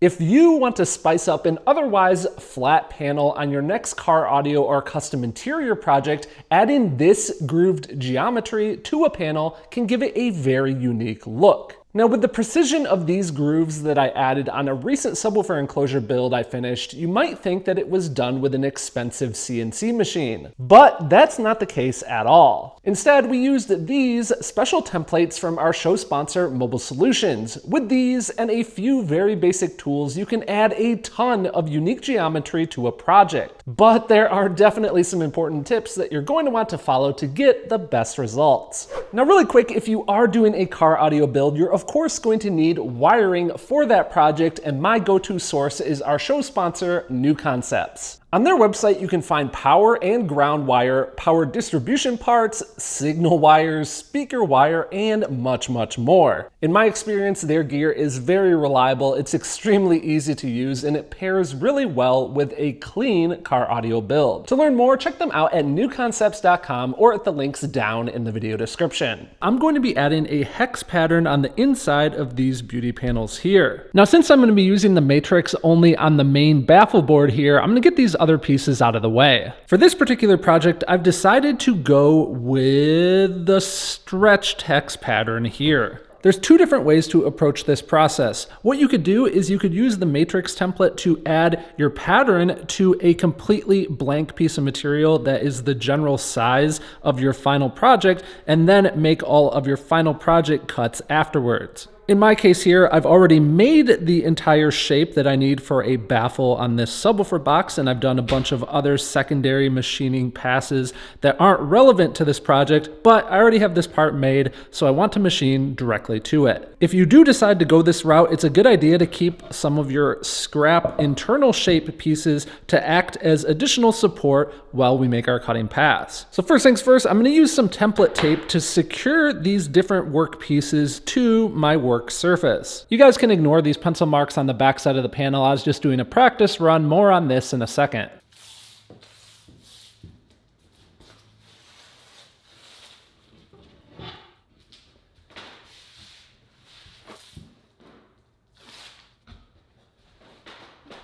If you want to spice up an otherwise flat panel on your next car audio or custom interior project, adding this grooved geometry to a panel can give it a very unique look. Now, with the precision of these grooves that I added on a recent subwoofer enclosure build I finished, you might think that it was done with an expensive CNC machine. But that's not the case at all. Instead, we used these special templates from our show sponsor, Mobile Solutions. With these and a few very basic tools, you can add a ton of unique geometry to a project. But there are definitely some important tips that you're going to want to follow to get the best results. Now, really quick, if you are doing a car audio build, you're of course going to need wiring for that project, and my go-to source is our show sponsor, New Concepts. On their website, you can find power and ground wire, power distribution parts, signal wires, speaker wire, and much, much more. In my experience, their gear is very reliable, it's extremely easy to use, and it pairs really well with a clean car audio build. To learn more, check them out at newconcepts.com or at the links down in the video description. I'm going to be adding a hex pattern on the inside of these beauty panels here. Now, since I'm going to be using the matrix only on the main baffle board here, I'm going to get these other pieces out of the way. For this particular project, I've decided to go with the stretched hex pattern here. There's two different ways to approach this process. What you could do is you could use the matrix template to add your pattern to a completely blank piece of material that is the general size of your final project, and then make all of your final project cuts afterwards. In my case here, I've already made the entire shape that I need for a baffle on this subwoofer box, and I've done a bunch of other secondary machining passes that aren't relevant to this project, but I already have this part made, so I want to machine directly to it. If you do decide to go this route, it's a good idea to keep some of your scrap internal shape pieces to act as additional support while we make our cutting pass. So first things first, I'm going to use some template tape to secure these different work pieces to my work surface. You guys can ignore these pencil marks on the back side of the panel. I was just doing a practice run. More on this in a second.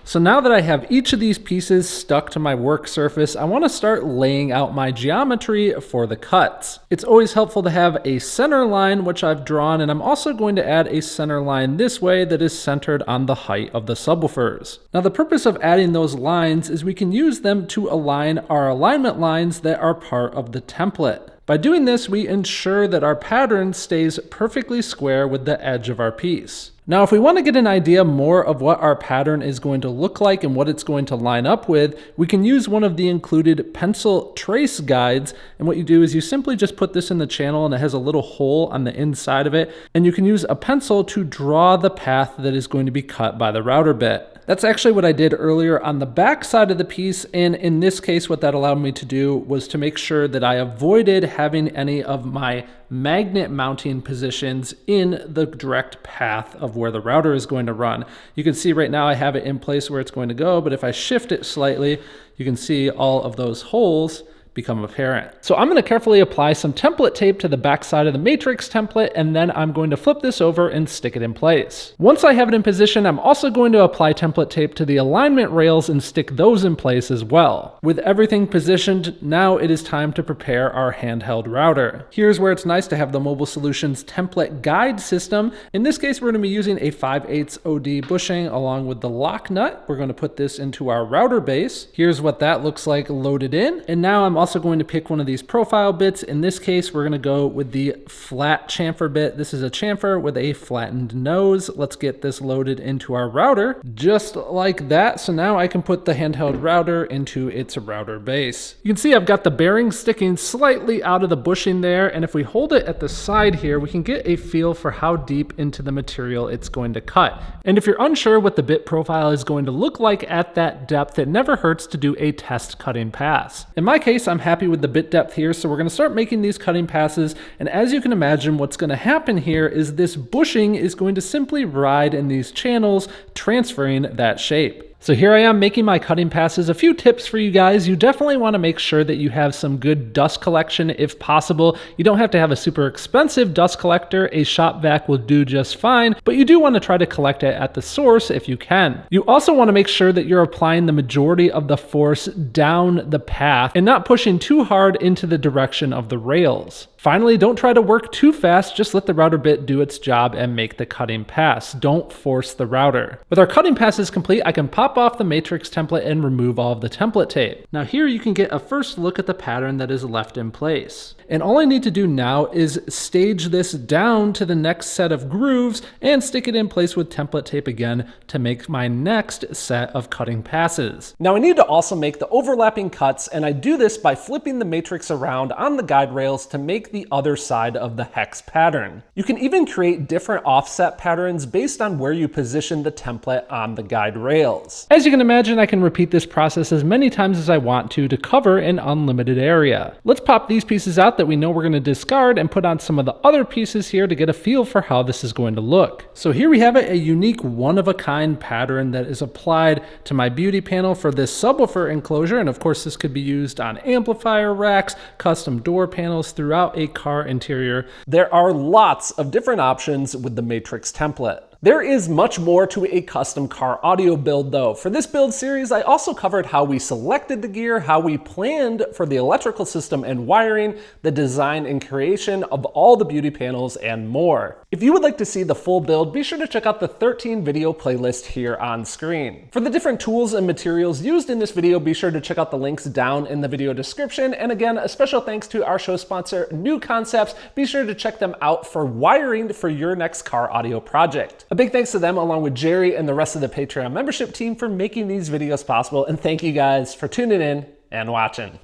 So now that I have each of these pieces stuck to my work surface, I want to start laying out my geometry for the cuts. It's always helpful to have a center line, which I've drawn, and I'm also going to add a center line this way that is centered on the height of the subwoofers. Now, the purpose of adding those lines is we can use them to align our alignment lines that are part of the template. By doing this, we ensure that our pattern stays perfectly square with the edge of our piece. Now, if we want to get an idea more of what our pattern is going to look like and what it's going to line up with, we can use one of the included pencil trace guides. And what you do is you simply just put this in the channel, and it has a little hole on the inside of it. And you can use a pencil to draw the path that is going to be cut by the router bit. That's actually what I did earlier on the back side of the piece, and in this case what that allowed me to do was to make sure that I avoided having any of my magnet mounting positions in the direct path of where the router is going to run. You can see right now I have it in place where it's going to go, but if I shift it slightly, you can see all of those holes become apparent. So I'm going to carefully apply some template tape to the back side of the matrix template, and then I'm going to flip this over and stick it in place. Once I have it in position, I'm also going to apply template tape to the alignment rails and stick those in place as well. With everything positioned, now it is time to prepare our handheld router. Here's where it's nice to have the Mobile Solutions template guide system. In this case, we're going to be using a 5/8 OD bushing along with the lock nut. We're going to put this into our router base. Here's what that looks like loaded in. And now I'm also going to pick one of these profile bits. In this case, we're going to go with the flat chamfer bit. This is a chamfer with a flattened nose. Let's get this loaded into our router just like that. So now I can put the handheld router into its router base. You can see I've got the bearing sticking slightly out of the bushing there, and if we hold it at the side here, we can get a feel for how deep into the material it's going to cut. And if you're unsure what the bit profile is going to look like at that depth, it never hurts to do a test cutting pass. In my case, I'm happy with the bit depth here, so we're going to start making these cutting passes, and as you can imagine, what's going to happen here is this bushing is going to simply ride in these channels, transferring that shape. So here I am making my cutting passes. A few tips for you guys. You definitely want to make sure that you have some good dust collection if possible. You don't have to have a super expensive dust collector. A shop vac will do just fine, but you do want to try to collect it at the source if you can. You also want to make sure that you're applying the majority of the force down the path and not pushing too hard into the direction of the rails. Finally, don't try to work too fast, just let the router bit do its job and make the cutting pass. Don't force the router. With our cutting passes complete, I can pop off the matrix template and remove all of the template tape. Now here you can get a first look at the pattern that is left in place. And all I need to do now is stage this down to the next set of grooves and stick it in place with template tape again to make my next set of cutting passes. Now I need to also make the overlapping cuts, and I do this by flipping the matrix around on the guide rails to make the other side of the hex pattern. You can even create different offset patterns based on where you position the template on the guide rails. As you can imagine, I can repeat this process as many times as I want to cover an unlimited area. Let's pop these pieces out that we know we're going to discard and put on some of the other pieces here to get a feel for how this is going to look. So here we have it, a unique one-of-a-kind pattern that is applied to my beauty panel for this subwoofer enclosure, and of course this could be used on amplifier racks, custom door panels throughout a car interior. There are lots of different options with the matrix template. There is much more to a custom car audio build though. For this build series, I also covered how we selected the gear, how we planned for the electrical system and wiring, the design and creation of all the beauty panels, and more. If you would like to see the full build, be sure to check out the 13 video playlist here on screen. For the different tools and materials used in this video, be sure to check out the links down in the video description. And again, a special thanks to our show sponsor, New Concepts. Be sure to check them out for wiring for your next car audio project. A big thanks to them, along with Jerry and the rest of the Patreon membership team, for making these videos possible. And thank you guys for tuning in and watching.